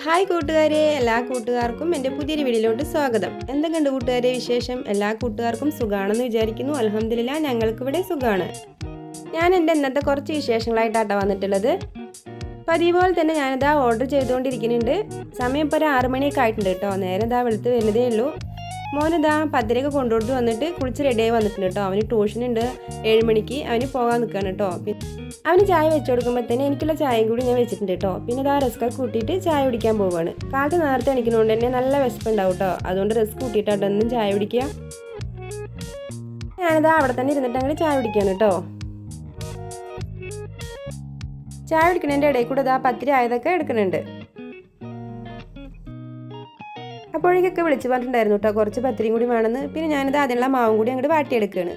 Hi കൂട്ടുകാരെ, എല്ലാ കൂട്ടുകാർക്കും എൻ്റെ പുതിയൊരു വീഡിയോയിലോട്ട് സ്വാഗതം. എന്തൊക്കെയുണ്ട് കൂട്ടുകാരെ വിശേഷം? എല്ലാ കൂട്ടുകാർക്കും സുഖാണെന്ന് വിചാരിക്കുന്നു. അൽഹംദുലില്ലാ, ഞങ്ങൾക്കിവിടെ സുഖമാണ്. ഞാൻ എൻ്റെ ഇന്നത്തെ കുറച്ച് വിശേഷങ്ങളായിട്ടാണ് വന്നിട്ടുള്ളത്. പതിവ് പോലെ തന്നെ ഞാനിതാ ഓർഡർ ചെയ്തുകൊണ്ടിരിക്കുന്നുണ്ട്. സമയം ഇപ്പോൾ ഒരു 6 മണിയൊക്കെ ആയിട്ടുണ്ട് കേട്ടോ. നേരെ ഇതാ വെളുത്ത് വരുന്നതേ ഉള്ളൂ. മോനിതാ പത്തരയൊക്കെ കൊണ്ടുകൊടുത്ത് വന്നിട്ട് കുളിച്ച് റെഡിയായി വന്നിട്ടുണ്ട് കേട്ടോ. അവന് ട്യൂഷനുണ്ട് 7 മണിക്ക്. അവന് പോകാൻ നിൽക്കുകയാണ് കേട്ടോ. അവന് ചായ വെച്ച് കൊടുക്കുമ്പോൾ തന്നെ എനിക്കുള്ള ചായയും കൂടി ഞാൻ വെച്ചിട്ടുണ്ട് കേട്ടോ. പിന്നെ ഇതാ റസ്ക് കൂട്ടിയിട്ട് ചായ കുടിക്കാൻ പോവുകയാണ്. കാലത്ത് നേരത്തെ എണിക്കുന്നതുകൊണ്ട് തന്നെ നല്ല വിശപ്പുണ്ടാവും കേട്ടോ. അതുകൊണ്ട് റസ്ക് കൂട്ടിയിട്ടാണ് എന്നും ചായ കുടിക്കുക. ഞാനിതാ അവിടെ തന്നെ ഇരുന്നിട്ട് അങ്ങനെ ചായ കുടിക്കുകയാണ് കേട്ടോ. ചായ കുടിക്കുന്നതിൻ്റെ ഇടയിൽ കൂടെ ഇതാ പത്തിരി ആയതൊക്കെ എടുക്കുന്നുണ്ട്. അപ്പോഴേക്കൊക്കെ വിളിച്ച് പറഞ്ഞിട്ടുണ്ടായിരുന്നു കേട്ടോ കുറച്ച് പത്തിരിയും കൂടി വേണമെന്ന്. പിന്നെ ഞാനിത് അതിനുള്ള മാവും കൂടി അങ്ങോട്ട് വാട്ടിയെടുക്കുകയാണ്.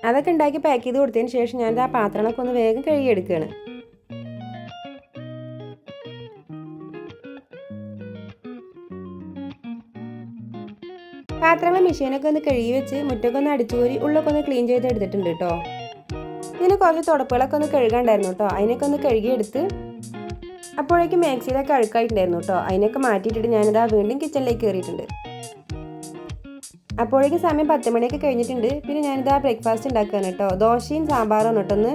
അതൊക്കെ ഉണ്ടാക്കി പാക്ക് ചെയ്ത് കൊടുത്തതിന് ശേഷം ഞാനിത് ആ പാത്രങ്ങളൊക്കെ ഒന്ന് വേഗം കഴുകിയെടുക്കുകയാണ്. പാത്രങ്ങൾ മെഷീനൊക്കെ ഒന്ന് കഴുകി വെച്ച് മുറ്റൊക്കെ ഒന്ന് അടിച്ചുകോരി ഉള്ളൊക്കെ ഒന്ന് ക്ലീൻ ചെയ്ത് എടുത്തിട്ടുണ്ട് കേട്ടോ. പിന്നെ കുറച്ച് തുടപ്പുകളൊക്കെ ഒന്ന് കഴുകാണ്ടായിരുന്നു കേട്ടോ. അതിനൊക്കെ ഒന്ന് കഴുകിയെടുത്ത് അപ്പോഴേക്കും മാക്സിയിലൊക്കെ അഴുക്കായിട്ടുണ്ടായിരുന്നു കേട്ടോ. അതിനൊക്കെ മാറ്റിയിട്ടിട്ട് ഞാനിതാ വീണ്ടും കിച്ചണിലേക്ക് കയറിയിട്ടുണ്ട്. അപ്പോഴേക്കും സമയം 10 മണിയൊക്കെ കഴിഞ്ഞിട്ടുണ്ട്. പിന്നെ ഞാനിതാ ബ്രേക്ക്ഫാസ്റ്റ് ഉണ്ടാക്കുകയാണ് കേട്ടോ. ദോശയും സാമ്പാറും കേട്ടൊന്ന്.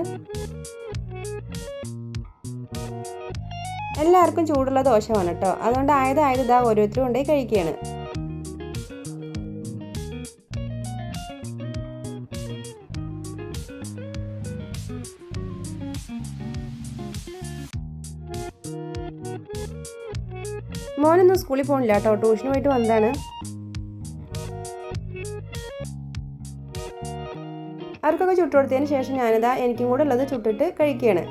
എല്ലാവർക്കും ചൂടുള്ള ദോശ വേണം കേട്ടോ. അതുകൊണ്ട് ആയത് ഇതാ ഓരോരുത്തരും കൊണ്ടേ കഴിക്കുകയാണ്. മോനൊന്നും സ്കൂളിൽ പോകണില്ല കേട്ടോ. ട്യൂഷന് പോയിട്ട് വന്നതാണ്. അവർക്കൊക്കെ ചുട്ട് കൊടുത്തതിന് ശേഷം ഞാനിതാ എനിക്കും കൂടെ ഉള്ളത് ചുട്ടിട്ട് കഴിക്കുകയാണ്.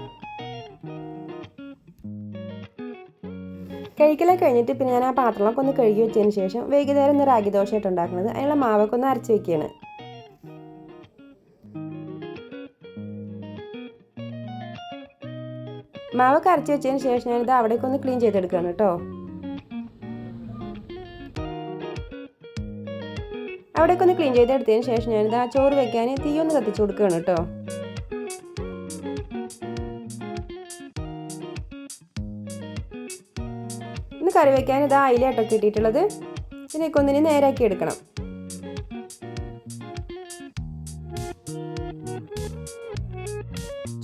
കഴിക്കലൊക്കെ കഴിഞ്ഞിട്ട് പിന്നെ ഞാൻ ആ പാത്രങ്ങളൊക്കെ ഒന്ന് കഴുകി വെച്ചതിന് ശേഷം വൈകുന്നേരം ഒന്ന് റാഗി ദോശ ആയിട്ട് ഉണ്ടാക്കുന്നത്. അതിനുള്ള മാവൊക്കെ ഒന്ന് അരച്ച് വെക്കുകയാണ്. മാവൊക്കെ അരച്ച് വെച്ചതിന് ശേഷം ഞാനിത് അവിടേക്ക് ഒന്ന് ക്ലീൻ ചെയ്തെടുക്കുകയാണ് കേട്ടോ. അവിടേക്ക് ഒന്ന് ക്ലീൻ ചെയ്തെടുത്തതിന് ശേഷം ഞാനിത് ആ ചോറ് വെക്കാൻ തീയൊന്ന് കത്തിച്ചു കൊടുക്കുകയാണ് കേട്ടോ. ഇന്ന് കറി വെക്കാൻ ഇതാ അയിലാട്ടൊക്കെ ഇട്ടിട്ടുള്ളത്. ഇതിനൊക്കെ ഒന്നിന് നേരാക്കി എടുക്കണം.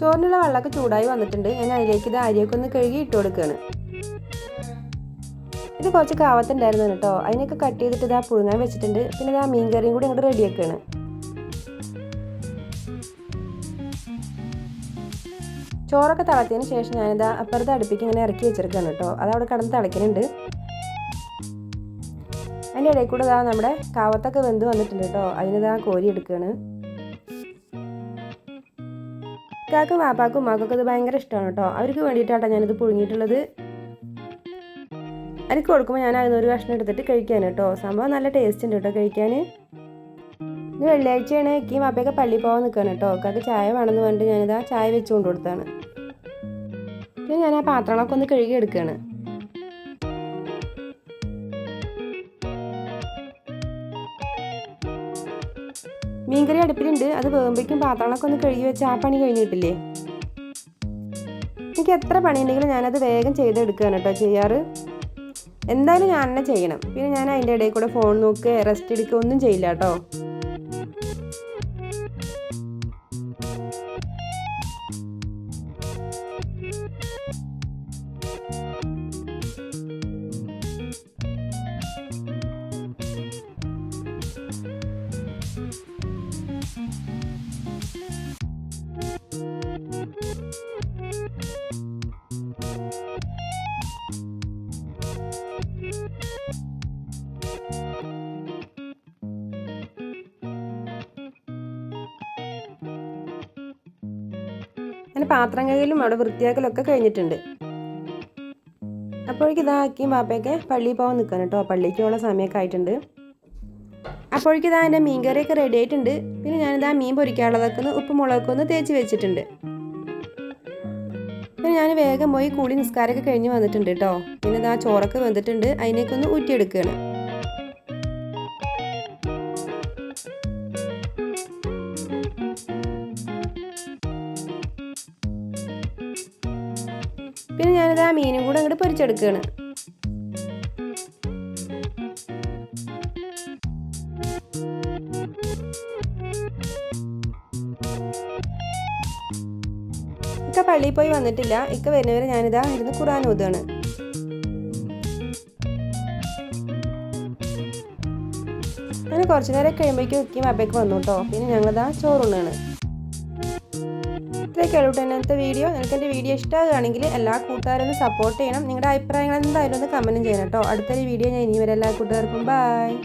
ചോറിനുള്ള വെള്ളമൊക്കെ ചൂടായി വന്നിട്ടുണ്ട്. ഞാൻ അതിലേക്ക് ഇത് അരിയൊക്കെ ഒന്ന് കഴുകി ഇട്ട് കൊടുക്കുകയാണ്. ഇത് കുറച്ച് കാവത്തുണ്ടായിരുന്നു കേട്ടോ. അതിനൊക്കെ കട്ട് ചെയ്തിട്ട് ഇതാ പുഴുങ്ങാൻ വെച്ചിട്ടുണ്ട്. പിന്നെ ഇതാ മീൻ കറിയും കൂടി ഇങ്ങോട്ട് റെഡിയാക്കുകയാണ്. ചോറൊക്കെ തിളച്ചതിന് ശേഷം ഞാനിതാ അപ്പുറത്ത് അടുപ്പിക്ക് ഇങ്ങനെ ഇറക്കി വെച്ചെടുക്കുകയാണ് കേട്ടോ. അതവിടെ കിടന്ന് തിളയ്ക്കുന്നുണ്ട്. അതിൻ്റെ ഇടയിൽ കൂടെ ഇതാ നമ്മുടെ കാവത്തൊക്കെ വെന്ത് വന്നിട്ടുണ്ട് കേട്ടോ. അതിനിതാ കോരി എടുക്കുകയാണ്. കാക്കും വാപ്പാക്കും ഉമ്മാക്കൊക്കെ ഇത് ഭയങ്കര ഇഷ്ടമാണ് കേട്ടോ. അവർക്ക് വേണ്ടിയിട്ടാണ് ഞാനിത് പുഴുങ്ങിയിട്ടുള്ളത്. എനിക്ക് കൊടുക്കുമ്പോൾ ഞാൻ അതിനൊരു കഷ്ണം എടുത്തിട്ട് കഴിക്കാൻ കേട്ടോ. സംഭവം നല്ല ടേസ്റ്റ് ഉണ്ട് കേട്ടോ കഴിക്കാൻ. ഇന്ന് വെള്ളിയാഴ്ചയാണ്. എക്കിയും വാപ്പയൊക്കെ പള്ളിയിൽ പോകാൻ നിൽക്കുകയാണ് കേട്ടോ. ഒക്കാക്ക് ചായ വേണമെന്ന് പറഞ്ഞിട്ട് ഞാനിതാ ചായ വെച്ച് കൊണ്ട് കൊടുത്താണ്. പിന്നെ ഞാൻ ആ പാത്രങ്ങളൊക്കെ ഒന്ന് കഴുകി എടുക്കുകയാണ്. മീൻകറി അടുപ്പിലുണ്ട്. അത് വേകുമ്പോഴേക്കും പാത്രങ്ങളൊക്കെ ഒന്ന് കഴുകി വെച്ച് ആ പണി കഴിഞ്ഞ് കിട്ടില്ലേ. എനിക്ക് എത്ര പണിയുണ്ടെങ്കിലും ഞാനത് വേഗം ചെയ്തെടുക്കുകയാണ് കേട്ടോ ചെയ്യാറ്. എന്തായാലും ഞാൻ തന്നെ ചെയ്യണം. പിന്നെ ഞാൻ അതിൻ്റെ ഇടയിൽ കൂടെ ഫോൺ നോക്കുക, റെസ്റ്റ് എടുക്കുക ഒന്നും ചെയ്യില്ല കേട്ടോ. അങ്ങനെ പാത്രം കഴുകലും അവിടെ വൃത്തിയാക്കലൊക്കെ കഴിഞ്ഞിട്ടുണ്ട്. അപ്പോഴേക്കും ഇതാക്കിയും പാപ്പയൊക്കെ പള്ളിയിൽ പോകാൻ നിൽക്കണം കേട്ടോ. പള്ളിക്കുള്ള സമയമൊക്കെ ആയിട്ടുണ്ട്. അപ്പോഴേക്കും ഇതാ എൻ്റെ മീൻ കറിയൊക്കെ റെഡി ആയിട്ടുണ്ട്. പിന്നെ ഞാനിതാ മീൻ പൊരിക്കാനുള്ളതൊക്കെ ഒന്ന് ഉപ്പ് മുളകൊക്കെ ഒന്ന് തേച്ച് വെച്ചിട്ടുണ്ട്. പിന്നെ ഞാൻ വേഗം പോയി കൂളി നിസ്കാരമൊക്കെ കഴിഞ്ഞ് വന്നിട്ടുണ്ട് കേട്ടോ. പിന്നെ ഇതാ ചോറൊക്കെ വെന്തിട്ടുണ്ട്. അതിനേക്ക് ഒന്ന് ഊറ്റിയെടുക്കുകയാണ്. പിന്നെ ഞാനിത് ആ മീനും കൂടെ അങ്ങോട്ട് പൊരിച്ചെടുക്കുകയാണ്. ഇക്ക പള്ളിയിൽ പോയി വന്നിട്ടില്ല. ഇക്ക വരുന്നവരെ ഞാനിതാ ഇരുന്ന് ഖുർആൻ ഓതുകയാണ്. അങ്ങനെ കുറച്ച് നേരം കഴിയുമ്പോഴേക്കും ഇക്കയും അപ്പയ്ക്ക് വന്നു കേട്ടോ. പിന്നെ ഞങ്ങളിതാ ചോറുണ്ണാണ്. ഇത്രയൊക്കെ ഉള്ളൂ ഇന്നത്തെ വീഡിയോ. നിങ്ങൾക്ക് എൻ്റെ വീഡിയോ ഇഷ്ടമാകുകയാണെങ്കിൽ എല്ലാ കൂട്ടുകാരും സപ്പോർട്ട് ചെയ്യണം. നിങ്ങളുടെ അഭിപ്രായങ്ങൾ എന്തായാലും ഒന്ന് കമൻറ്റ് ചെയ്യണം കേട്ടോ. അടുത്തൊരു വീഡിയോ ഞാൻ ഇനി വരെ എല്ലാ കൂട്ടുകാർക്കും ബൈ.